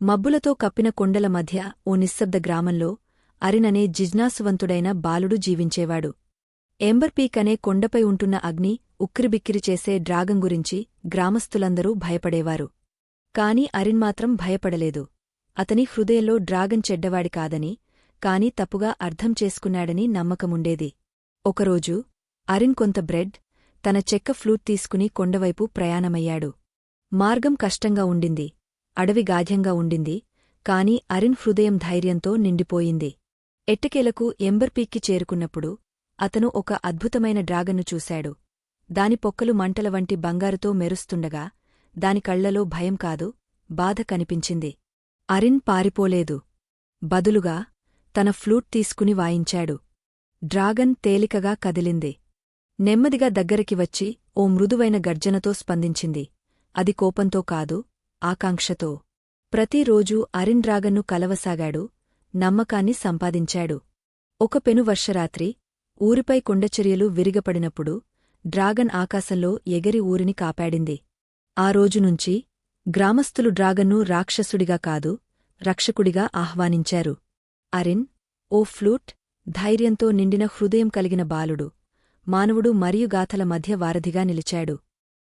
మబ్బులతో కప్పిన కొండల మధ్య ఓ నిశ్శబ్ద గ్రామంలో అరిననే జిజ్ఞాసువంతుడైన బాలుడు జీవించేవాడు. ఎంబర్పీక్ అనే కొండపై ఉంటున్న అగ్ని ఉక్కిరిబిక్కిరి చేసే డ్రాగన్ గురించి గ్రామస్థులందరూ భయపడేవారు. కాని అరిన్ మాత్రం భయపడలేదు. అతని హృదయంలో డ్రాగన్ చెడ్డవాడి కాదని, కాని తప్పుగా అర్థం చేసుకున్నాడని నమ్మకముండేది. ఒకరోజు అరిన్ కొంత బ్రెడ్, తన చెక్క ఫ్లూట్ తీసుకుని కొండవైపు ప్రయాణమయ్యాడు. మార్గం కష్టంగా ఉండింది, అడవి గాఢ్యంగా ఉండింది, కాని అరిన్ హృదయం ధైర్యంతో నిండిపోయింది. ఎట్టకేలకు ఎంబర్పీక్కి చేరుకున్నప్పుడు అతను ఒక అద్భుతమైన డ్రాగన్ను చూశాడు. దాని పొక్కలు మంటల వంటి బంగారుతో మెరుస్తుండగా దాని కళ్లలో భయం కాదు, బాధ కనిపించింది. అరిన్ పారిపోలేదు. బదులుగా తన ఫ్లూట్ తీసుకుని వాయించాడు. డ్రాగన్ తేలికగా కదిలింది. నెమ్మదిగా దగ్గరికి వచ్చి ఓ మృదువైన గర్జనతో స్పందించింది. అది కోపంతో కాదు, ఆకాంక్షతో. ప్రతిరోజూ అరిన్ డ్రాగన్ను కలవసాగాడు, నమ్మకాన్ని సంపాదించాడు. ఒక పెనువర్షరాత్రి ఊరిపై కొండచర్యలు విరిగపడినప్పుడు డ్రాగన్ ఆకాశంలో ఎగిరి ఊరిని కాపాడింది. ఆ రోజునుంచి గ్రామస్థులు డ్రాగన్ను రాక్షసుడిగా కాదు, రక్షకుడిగా ఆహ్వానించారు. అరిన్, ఓ ఫ్లూట్, ధైర్యంతో నిండిన హృదయం కలిగిన బాలుడు, మానవుడు మరియు గాథల మధ్య వారధిగా నిలిచాడు.